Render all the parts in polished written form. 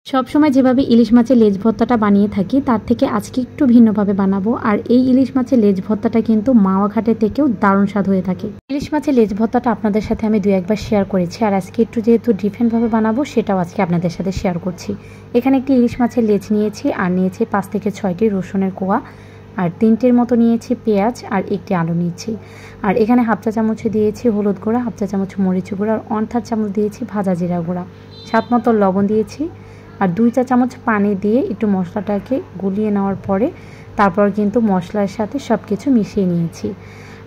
সবসময় যেভাবে ইলিশ মাছের লেজ ভর্তাটা বানিয়ে থাকি তার থেকে আজকে একটু ভিন্নভাবে বানাবো। আর এই ইলিশ মাছের লেজ ভর্তাটা কিন্তু মাওয়া ঘাটের থেকেও দারুণ স্বাদ হয়ে থাকে। ইলিশ মাছের লেজ ভর্তাটা আপনাদের সাথে আমি 2-1 বার শেয়ার করেছি, আর আজকে একটু যেহেতু ডিফারেন্টভাবে বানাবো সেটাও আজকে আপনাদের সাথে শেয়ার করছি। এখানে একটি ইলিশ মাছের লেজ নিয়েছি, আর নিয়েছি 5 থেকে 6টি রসুনের কোয়া, আর 3টের মতো নিয়েছি পেঁয়াজ, আর 1টি আলু নিয়েছি। আর এখানে হাফ চা চামচ দিয়েছি হলুদ গুঁড়া, হাফ চা চামচ মরিচ গুঁড়া, আর 1/3 চামচ দিয়েছি ভাজা জিরা গুঁড়া, স্বাদ মতো লবণ দিয়েছি, আর 2 চা চামচ পানি দিয়ে একটু মশলাটাকে গুলিয়ে নেওয়ার পরে তারপর কিন্তু মশলার সাথে সব কিছু মিশিয়ে নিয়েছি।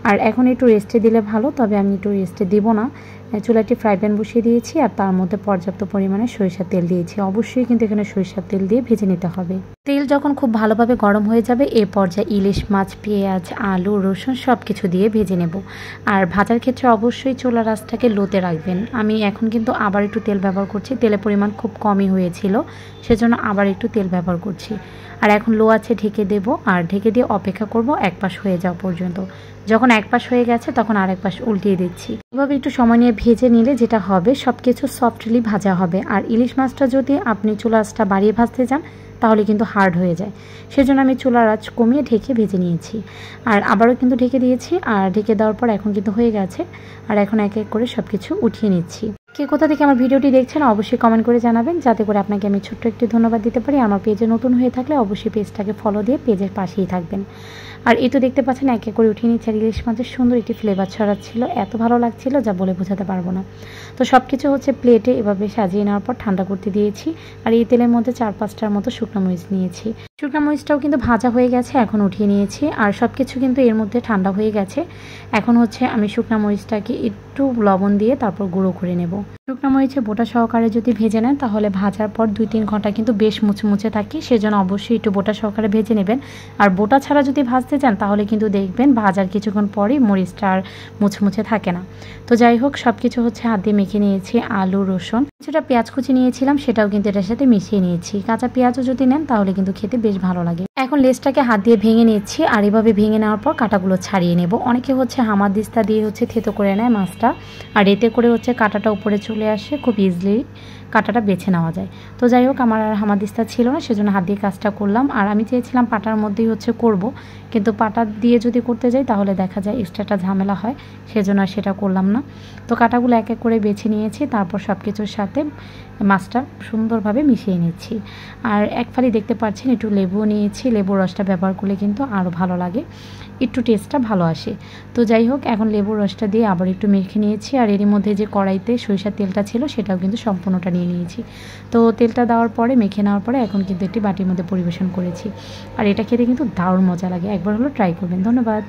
আর এখন একটু রেস্টে দিলে ভালো, তবে আমি একটু রেস্টে দিব না। চুলাটি ফ্রাই প্যান বসিয়ে দিয়েছি, আর তার মধ্যে পর্যাপ্ত পরিমাণে সরিষার তেল দিয়েছি। অবশ্যই কিন্তু এখানে সরিষার তেল দিয়ে ভেজে নিতে হবে। তেল যখন খুব ভালোভাবে গরম হয়ে যাবে এ পর্যায়ে ইলিশ মাছ, পেঁয়াজ, আলু, রসুন সব কিছু দিয়ে ভেজে নেব। আর ভাজার ক্ষেত্রে অবশ্যই চুলার আঁচটাকে লোতে রাখবেন। আমি এখন কিন্তু আবার একটু তেল ব্যবহার করছি, তেলের পরিমাণ খুব কমই হয়েছিল, সেজন্য আবার একটু তেল ব্যবহার করছি। আর এখন লো আছে ঢেকে দেব, আর ঢেকে দিয়ে অপেক্ষা করব এক পাশ হয়ে যাওয়া পর্যন্ত। যখন এক পাশ হয়ে গেছে তখন আরেক পাশ উল্টিয়ে দিচ্ছি। এভাবে একটু সময় নিয়ে ভেজে নিলে যেটা হবে সব কিছু সফটলি ভাজা হবে। আর ইলিশ মাছটা যদি আপনি চুলার আঁচটা বাড়িয়ে ভাজতে যান তাহলে কিন্তু হার্ড হয়ে যায়, সেজন্য আমি চুলার আঁচ কমিয়ে ঢেকে ভেজে নিয়েছি। আর আবারও কিন্তু ঢেকে দিয়েছি, আর ঢেকে দেওয়ার পর এখন কিন্তু হয়ে গেছে। আর এখন এক এক করে সব কিছু উঠিয়ে নিচ্ছি। কে কোথা থেকে আমার ভিডিওটি দেখছেন অবশ্যই কমেন্ট করে জানাবেন, যাতে করে আপনাকে আমি ছোট্ট একটি ধন্যবাদ দিতে পারি। আমার পেজে নতুন হয়ে থাকলে অবশ্যই পেজটাকে ফলো দিয়ে পেজের পাশেই থাকবেন। আর এই তো দেখতে পাচ্ছেন এক এক করে উঠিয়ে নিচ্ছে। আর ইলিশ মাছের সুন্দর একটি ফ্লেভার ছড়াচ্ছিল, এত ভালো লাগছিল যা বলে বোঝাতে পারবো না। তো সব কিছু হচ্ছে প্লেটে এভাবে সাজিয়ে নেওয়ার পর ঠান্ডা করতে দিয়েছি। আর এই তেলের মধ্যে 4-5টার মতো শুকনো মরিচ নিয়েছি। শুকনো মরিচটাও কিন্তু ভাজা হয়ে গেছে, এখন উঠিয়ে নিয়েছি। আর সব কিছু কিন্তু এর মধ্যে ঠান্ডা হয়ে গেছে। এখন হচ্ছে আমি শুকনো মরিচটাকে একটু লবণ দিয়ে তারপর গুঁড়ো করে নেব। শুকনো মরিচে বোটা সহকারে যদি ভেজে নেন তাহলে ভাজার পর 2-3 ঘন্টা কিন্তু বেশ মুচমুচে থাকে, সেজন্য অবশ্যই একটু বোটা সহকারে ভেজে নেবেন। আর বোটা ছাড়া যদি ভাজতে চান তাহলে কিন্তু দেখবেন ভাজার কিছুক্ষণ পরই মরিচটা আর মুচমুচে থাকে না। তো যাই হোক, সব কিছু হচ্ছে হাত দিয়ে মেখে নিয়েছি। আলু, রসুন, কিছুটা পেঁয়াজ কুচি নিয়েছিলাম, সেটাও কিন্তু এটার সাথে মিশিয়ে নিয়েছি। কাঁচা পেঁয়াজও যদি নেন তাহলে কিন্তু খেতে বেশ ভালো লাগে। এখন লেজটাকে হাত দিয়ে ভেঙে নিচ্ছি, আর এভাবে ভেঙে নেওয়ার পর কাঁটাগুলো ছাড়িয়ে নেব। অনেকে হচ্ছে হামাদিস্তা দিয়ে হচ্ছে থেতো করে নেয় মাছটা, আর এতে করে হচ্ছে কাঁটাটা উপরে চলে আসে, খুব ইজিলি কাঁটাটা বেছে নেওয়া যায়। তো যাই হোক, আমার আর হামাদিস্তা ছিল না, সেজন্য হাত দিয়ে কাজটা করলাম। আর আমি চেয়েছিলাম পাটার মধ্যেই হচ্ছে করব, কিন্তু পাটা দিয়ে যদি করতে যাই তাহলে দেখা যায় এক্সট্রাটা ঝামেলা হয়, সেজন্য আর সেটা করলাম না। তো কাঁটাগুলো এক এক করে বেছে নিয়েছি, তারপর সব কিছুর সাথে মাছটা সুন্দরভাবে মিশিয়ে নিচ্ছি। আর এক ফালি দেখতে পাচ্ছেন একটু লেবুও নিয়েছি, লেবুর রসটা ব্যবহার করলে কিন্তু আরও ভালো লাগে, একটু টেস্টটা ভালো আসে। তো যাই হোক, এখন লেবুর রসটা দিয়ে আবার একটু মেখে নিয়েছি। আর এরই মধ্যে যে কড়াইতে সরিষার তেলটা ছিল সেটাও কিন্তু সম্পূর্ণটা নিয়ে নিয়েছি। তো তেলটা দেওয়ার পরে মেখে নেওয়ার পরে এখন কিন্তু একটি বাটির মধ্যে পরিবেশন করেছি। আর এটা খেতে কিন্তু দারুণ মজা লাগে, একবার হলো ট্রাই করবেন। ধন্যবাদ।